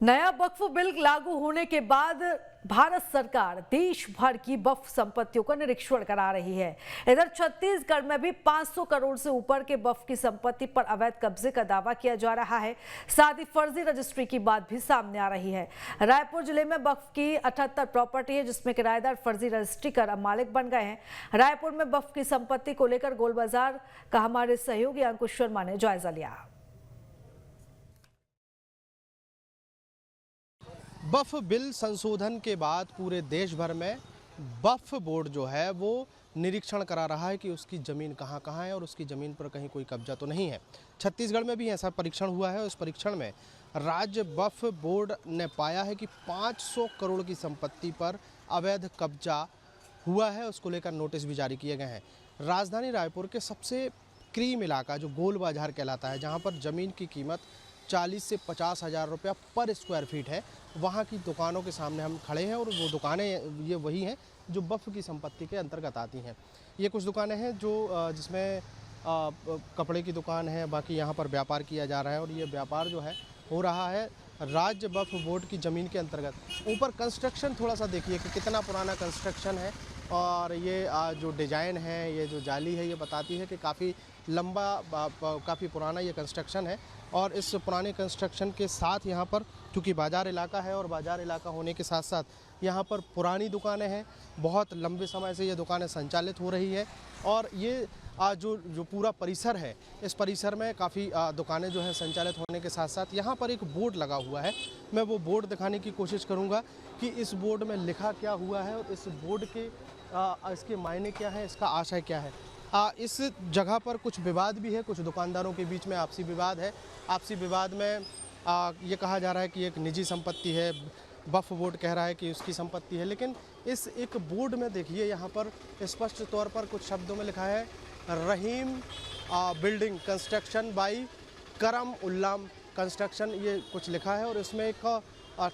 नया वक्फ बिल लागू होने के बाद भारत सरकार देश भर की वक्फ संपत्तियों का निरीक्षण करा रही है। इधर छत्तीसगढ़ में भी 500 करोड़ से ऊपर के वक्फ की संपत्ति पर अवैध कब्जे का दावा किया जा रहा है। साथ ही फर्जी रजिस्ट्री की बात भी सामने आ रही है। रायपुर जिले में वक्फ की 78 प्रॉपर्टी है, जिसमें किराएदार फर्जी रजिस्ट्री कर अब मालिक बन गए हैं। रायपुर में वक्फ की संपत्ति को लेकर गोल बाजार का हमारे सहयोगी अंकुश शर्मा ने जायजा लिया। वक्फ बिल संशोधन के बाद पूरे देश भर में वक्फ बोर्ड जो है वो निरीक्षण करा रहा है कि उसकी ज़मीन कहाँ कहाँ है और उसकी ज़मीन पर कहीं कोई कब्जा तो नहीं है। छत्तीसगढ़ में भी ऐसा परीक्षण हुआ है। उस परीक्षण में राज्य वक्फ बोर्ड ने पाया है कि 500 करोड़ की संपत्ति पर अवैध कब्जा हुआ है। उसको लेकर नोटिस भी जारी किए गए हैं। राजधानी रायपुर के सबसे क्रीम इलाका जो गोल बाजार कहलाता है, जहाँ पर ज़मीन की कीमत 40 से 50 हज़ार रुपया पर स्क्वायर फीट है, वहाँ की दुकानों के सामने हम खड़े हैं। और वो दुकानें ये वही हैं जो वक्फ की संपत्ति के अंतर्गत आती हैं। ये कुछ दुकानें हैं जो जिसमें कपड़े की दुकान है, बाकी यहाँ पर व्यापार किया जा रहा है। और ये व्यापार जो है हो रहा है राज्य वक्फ बोर्ड की ज़मीन के अंतर्गत। ऊपर कंस्ट्रक्शन थोड़ा सा देखिए कि कितना पुराना कंस्ट्रक्शन है। और ये जो डिज़ाइन है, ये जो जाली है, ये बताती है कि काफ़ी लंबा काफ़ी पुराना ये कंस्ट्रक्शन है। और इस पुराने कंस्ट्रक्शन के साथ यहाँ पर क्योंकि बाज़ार इलाका है और बाज़ार इलाका होने के साथ साथ यहाँ पर पुरानी दुकानें हैं। बहुत लंबे समय से ये दुकानें संचालित हो रही है। और ये जो पूरा परिसर है, इस परिसर में काफ़ी दुकानें जो है संचालित होने के साथ साथ यहाँ पर एक बोर्ड लगा हुआ है। मैं वो बोर्ड दिखाने की कोशिश करूँगा कि इस बोर्ड में लिखा क्या हुआ है और इस बोर्ड के इसके मायने क्या है, इसका आशय क्या है। इस जगह पर कुछ विवाद भी है, कुछ दुकानदारों के बीच में आपसी विवाद है। आपसी विवाद में ये कहा जा रहा है कि एक निजी संपत्ति है, वक्फ बोर्ड कह रहा है कि उसकी संपत्ति है। लेकिन इस एक बोर्ड में देखिए, यहाँ पर स्पष्ट तौर पर कुछ शब्दों में लिखा है रहीम बिल्डिंग कंस्ट्रक्शन बाई करम उल्लाम कंस्ट्रक्शन, ये कुछ लिखा है। और इसमें एक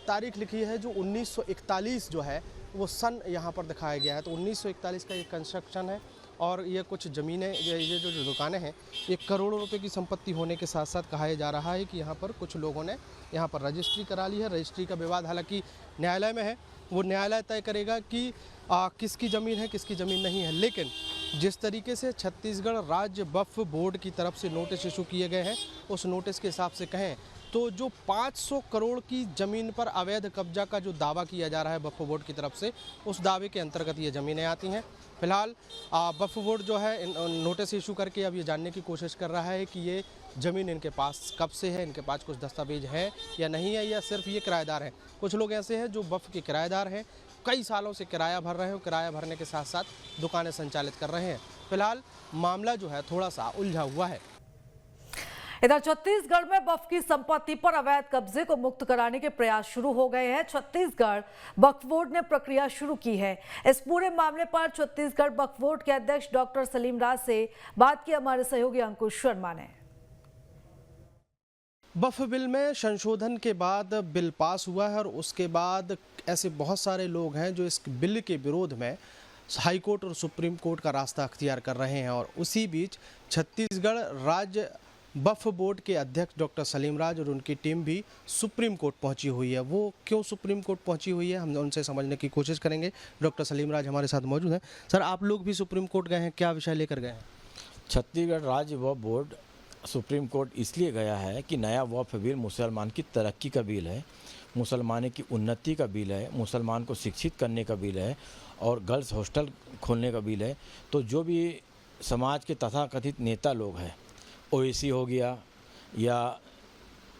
तारीख लिखी है जो 1941 जो है वो सन यहाँ पर दिखाया गया है। तो 1941 का ये कंस्ट्रक्शन है। और ये कुछ ज़मीनें, ये जो दुकानें हैं, ये करोड़ों रुपए की संपत्ति होने के साथ साथ कहा जा रहा है कि यहाँ पर कुछ लोगों ने यहाँ पर रजिस्ट्री करा ली है। रजिस्ट्री का विवाद हालांकि न्यायालय में है, वो न्यायालय तय करेगा कि किसकी ज़मीन है, किसकी ज़मीन नहीं है। लेकिन जिस तरीके से छत्तीसगढ़ राज्य वक्फ बोर्ड की तरफ से नोटिस इशू किए गए हैं, उस नोटिस के हिसाब से कहें तो जो 500 करोड़ की ज़मीन पर अवैध कब्जा का जो दावा किया जा रहा है वक्फ बोर्ड की तरफ से, उस दावे के अंतर्गत ये ज़मीनें आती हैं। फिलहाल वक्फ बोर्ड जो है नोटिस इशू करके अब ये जानने की कोशिश कर रहा है कि ये ज़मीन इनके पास कब से है, इनके पास कुछ दस्तावेज है या नहीं है, या सिर्फ ये किराएदार हैं। कुछ लोग ऐसे हैं जो वक्फ के किराएदार हैं, कई सालों से किराया भर रहे हैं, किराया भरने के साथ साथ दुकानें संचालित कर रहे हैं। फिलहाल मामला जो है थोड़ा सा उलझा हुआ है। इधर छत्तीसगढ़ में वक्फ की संपत्ति पर अवैध कब्जे को मुक्त कराने के प्रयास शुरू हो गए हैं। छत्तीसगढ़ वक्फ बोर्ड ने प्रक्रिया शुरू की है। इस पूरे मामले पर छत्तीसगढ़ वक्फ बोर्ड के अध्यक्ष डॉक्टर सलीम राज से बात की हमारे सहयोगी अंकुश शर्मा ने। वक्फ बिल में संशोधन के बाद बिल पास हुआ है और उसके बाद ऐसे बहुत सारे लोग हैं जो इस बिल के विरोध में हाई कोर्ट और सुप्रीम कोर्ट का रास्ता अख्तियार कर रहे हैं। और उसी बीच छत्तीसगढ़ राज्य वक्फ बोर्ड के अध्यक्ष डॉक्टर सलीम राज और उनकी टीम भी सुप्रीम कोर्ट पहुंची हुई है। वो क्यों सुप्रीम कोर्ट पहुंची हुई है, हम उनसे समझने की कोशिश करेंगे। डॉक्टर सलीम राज हमारे साथ मौजूद हैं। सर, आप लोग भी सुप्रीम कोर्ट गए हैं, क्या विषय लेकर गए हैं? छत्तीसगढ़ राज्य वक्फ बोर्ड सुप्रीम कोर्ट इसलिए गया है कि नया वक्फ बिल मुसलमान की तरक्की का बिल है, मुसलमानों की उन्नति का बिल है, मुसलमान को शिक्षित करने का बिल है और गर्ल्स हॉस्टल खोलने का बिल है। तो जो भी समाज के तथाकथित नेता लोग हैं, ओवैसी हो गया या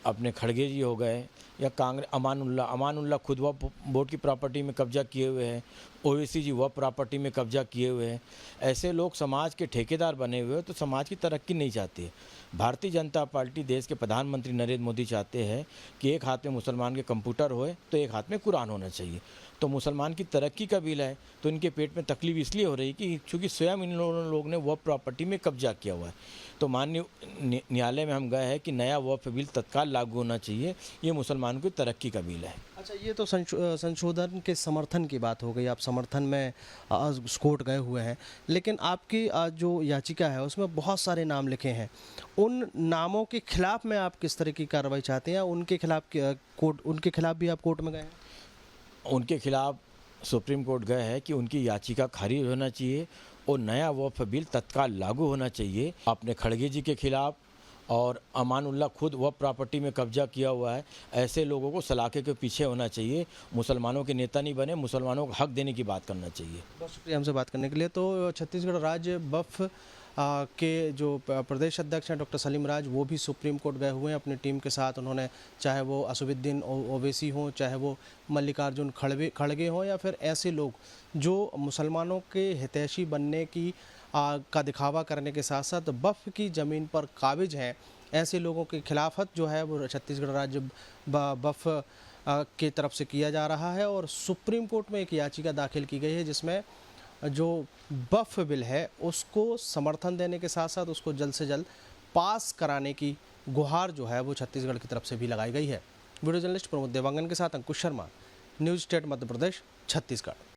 अपने खड़गे जी हो गए या कांग्रेस अमानुल्लाह खुद वह बोर्ड की प्रॉपर्टी में कब्जा किए हुए हैं, ओवैसी जी वह प्रॉपर्टी में कब्जा किए हुए हैं। ऐसे लोग समाज के ठेकेदार बने हुए हैं, तो समाज की तरक्की नहीं चाहती। भारतीय जनता पार्टी, देश के प्रधानमंत्री नरेंद्र मोदी चाहते हैं कि एक हाथ में मुसलमान के कंप्यूटर होए तो एक हाथ में कुरान होना चाहिए। तो मुसलमान की तरक्की का बिल है, तो इनके पेट में तकलीफ इसलिए हो रही कि चूँकि स्वयं इन लोगों ने वह प्रॉपर्टी में कब्जा किया हुआ है। तो माननीय न्यायालय में हम गए हैं कि नया वक्फ बिल तत्काल लागू होना चाहिए। ये मुसलमान मुसलमानों की तरक्की का बिल है। अच्छा, ये तो संशोधन के समर्थन की बात हो गई, आप समर्थन में कोर्ट गए हुए हैं, लेकिन आपकी जो याचिका है उसमें बहुत सारे नाम लिखे हैं। उन नामों के खिलाफ में आप किस तरह की कार्रवाई चाहते हैं? उनके खिलाफ भी आप कोर्ट में गए हैं? उनके खिलाफ सुप्रीम कोर्ट गए हैं कि उनकी याचिका खारिज होना चाहिए और नया वक्फ बिल तत्काल लागू होना चाहिए। आपने खड़गे जी के खिलाफ और अमानुल्लाह खुद वह प्रॉपर्टी में कब्जा किया हुआ है, ऐसे लोगों को सलाखे के पीछे होना चाहिए। मुसलमानों के नेता नहीं बने, मुसलमानों को हक देने की बात करना चाहिए। बहुत शुक्रिया हमसे बात करने के लिए। तो छत्तीसगढ़ राज्य वक्फ के जो प्रदेश अध्यक्ष हैं डॉक्टर सलीम राज, वो भी सुप्रीम कोर्ट गए हुए हैं अपनी टीम के साथ। उन्होंने, चाहे वो असुद्दीन ओवैसी हों, चाहे वो मल्लिकार्जुन खड़गे हों, या फिर ऐसे लोग जो मुसलमानों के हितैषी बनने की का दिखावा करने के साथ साथ वक्फ की ज़मीन पर काबिज हैं, ऐसे लोगों की खिलाफत जो है वो छत्तीसगढ़ राज्य वक्फ की तरफ से किया जा रहा है। और सुप्रीम कोर्ट में एक याचिका दाखिल की गई है जिसमें जो वक्फ बिल है उसको समर्थन देने के साथ साथ उसको जल्द से जल्द पास कराने की गुहार जो है वो छत्तीसगढ़ की तरफ से भी लगाई गई है। वीडियो जर्नलिस्ट प्रमोद देवांगन के साथ अंकुश शर्मा, न्यूज़ स्टेट मध्य प्रदेश, छत्तीसगढ़।